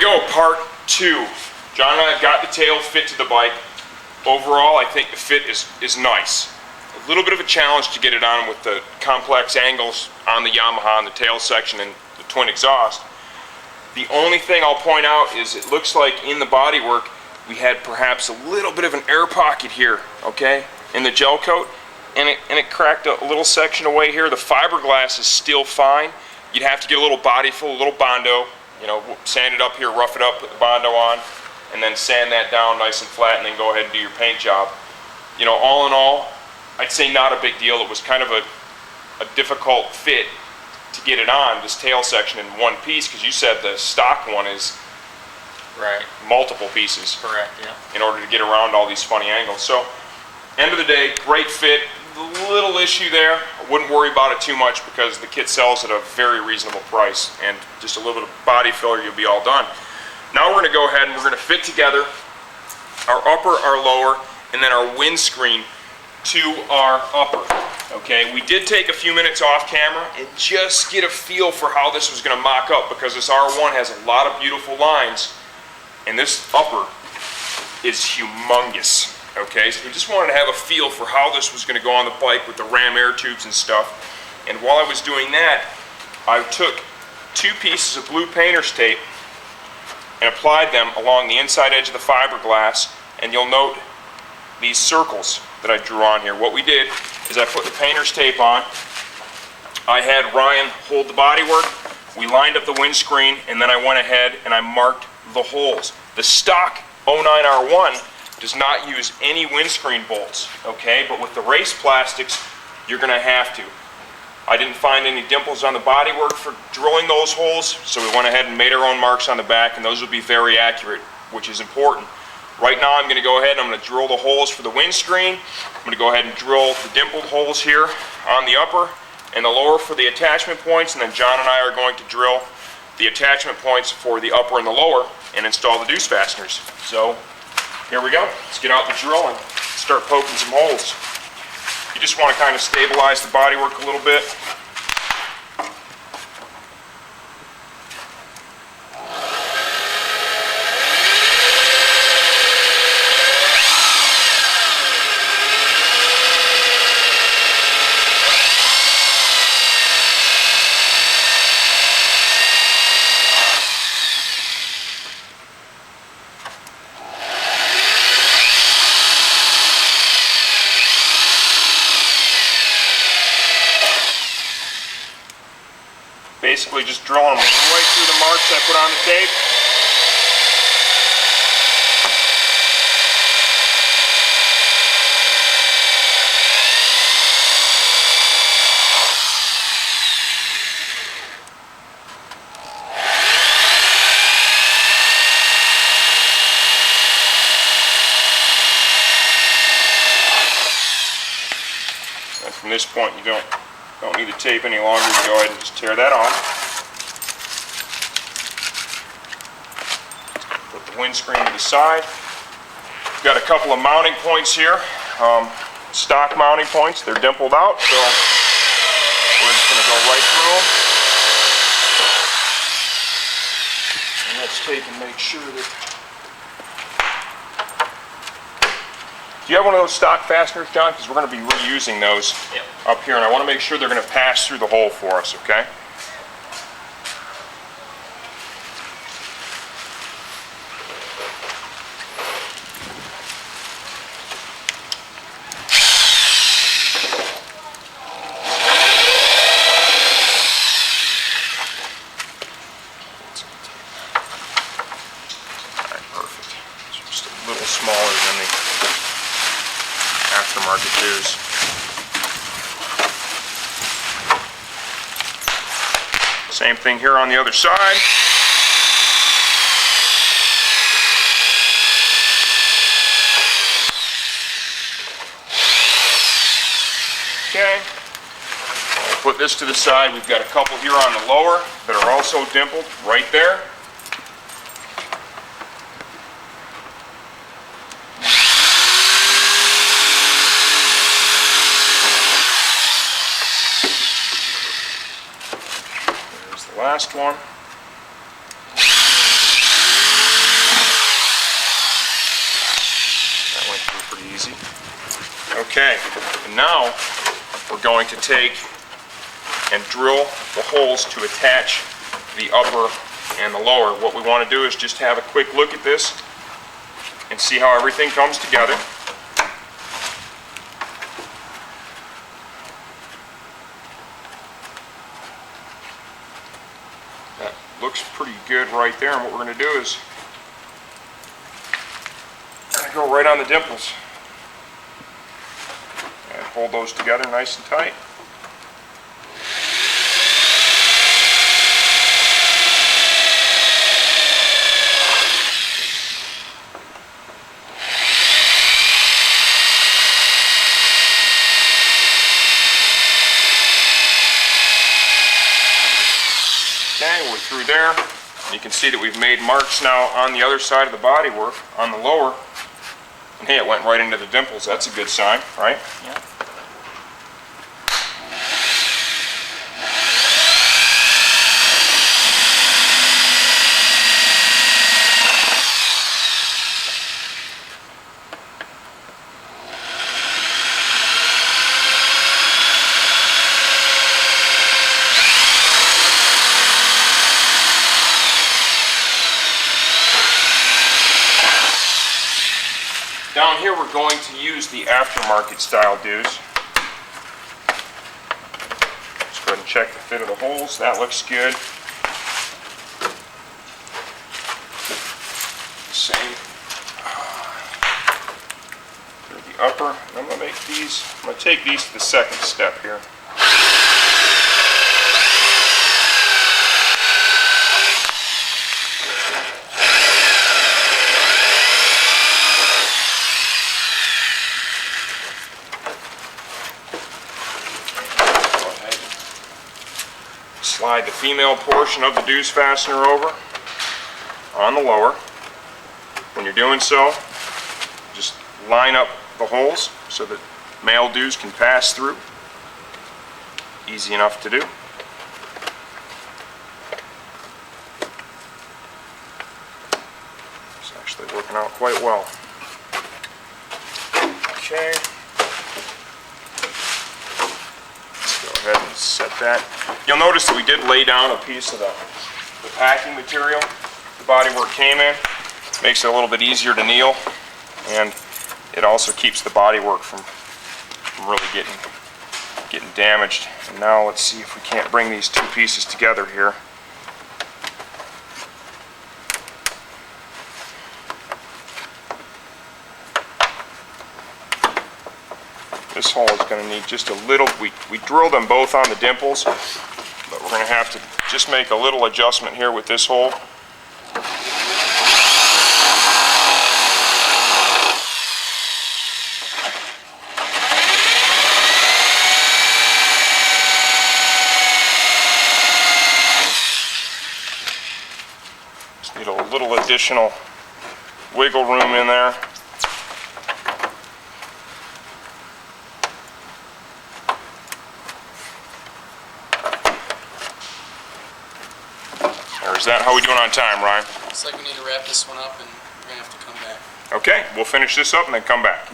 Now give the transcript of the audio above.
go, part 2. John and I have got the tail fit to the bike. Overall, I think the fit is nice. A little bit of a challenge to get it on with the complex angles on the Yamaha on the tail section and the twin exhaust. The only thing I'll point out is it looks like in the bodywork we had perhaps a little bit of an air pocket here, okay, in the gel coat, and it cracked a little section away here. The fiberglass is still fine. You'd have to get a little body full, a little Bondo, you know, sand it up here, rough it up, put the Bondo on, and then sand that down nice and flat, and then go ahead and do your paint job. You know, all in all, I'd say not a big deal. It was kind of a difficult fit to get it on, this tail section in one piece, because you said the stock one is multiple pieces. Correct, yeah. In order to get around all these funny angles. So, end of the day, great fit. The little issue there, I wouldn't worry about it too much because the kit sells at a very reasonable price, and just a little bit of body filler, you'll be all done. Now we're going to go ahead and we're going to fit together our upper, our lower, and then our windscreen to our upper. Okay, we did take a few minutes off camera and just get a feel for how this was going to mock up, because this R1 has a lot of beautiful lines, and this upper is humongous. Okay, so we just wanted to have a feel for how this was going to go on the bike with the ram air tubes and stuff. And while I was doing that, I took 2 pieces of blue painter's tape and applied them along the inside edge of the fiberglass, and you'll note these circles that I drew on here. What we did is I put the painter's tape on, I had Ryan hold the bodywork, we lined up the windscreen, and then I went ahead and I marked the holes. The stock 09R1 does not use any windscreen bolts, okay? But with the race plastics, you're gonna have to. I didn't find any dimples on the bodywork for drilling those holes, so we went ahead and made our own marks on the back, and those will be very accurate, which is important. Right now I'm gonna go ahead and I'm gonna drill the holes for the windscreen. I'm gonna go ahead and drill the dimpled holes here on the upper and the lower for the attachment points, and then John and I are going to drill the attachment points for the upper and the lower and install the deuce fasteners. So, here we go. Let's get out the drill and start poking some holes. You just want to kind of stabilize the bodywork a little bit. Basically just drilling them right through the marks I put on the tape. And from this point you don't need the tape any longer. You can go ahead and just tear that off. Put the windscreen to the side. We've got a couple of mounting points here, stock mounting points. They're dimpled out, so we're just going to go right through them. And let's take and make sure that... Do you have one of those stock fasteners, John? Because we're going to be reusing those up here, and I want to make sure they're going to pass through the hole for us, okay? All right, perfect. It's just a little smaller than the aftermarket dues. Same thing here on the other side. Okay. I'll put this to the side. We've got a couple here on the lower that are also dimpled right there. Last one. Okay, and now we're going to take and drill the holes to attach the upper and the lower. What we want to do is just have a quick look at this and see how everything comes together. That looks pretty good right there, and what we're going to do is go right on the dimples and hold those together nice and tight. Okay, we're through there. You can see that we've made marks now on the other side of the bodywork, on the lower. And hey, it went right into the dimples. That's a good sign, right? Yeah. Down here we're going to use the aftermarket style dues. Let's go ahead and check the fit of the holes. That looks good. Same for the upper. I'm going to take these to the second step here. Slide the female portion of the deuce fastener over on the lower. When you're doing so, just line up the holes so that male deuce can pass through. Easy enough to do. It's actually working out quite well. Okay. Go ahead and set that. You'll notice that we did lay down a piece of the packing material the bodywork came in. Makes it a little bit easier to kneel, and it also keeps the bodywork from really getting damaged. And now let's see if we can't bring these two pieces together here. This hole is going to need just a little, we drilled them both on the dimples, but we're going to have to just make a little adjustment here with this hole. Just need a little additional wiggle room in there. Or is that how we doing on time, Ryan? Looks like we need to wrap this one up and we're going to have to come back. Okay, we'll finish this up and then come back.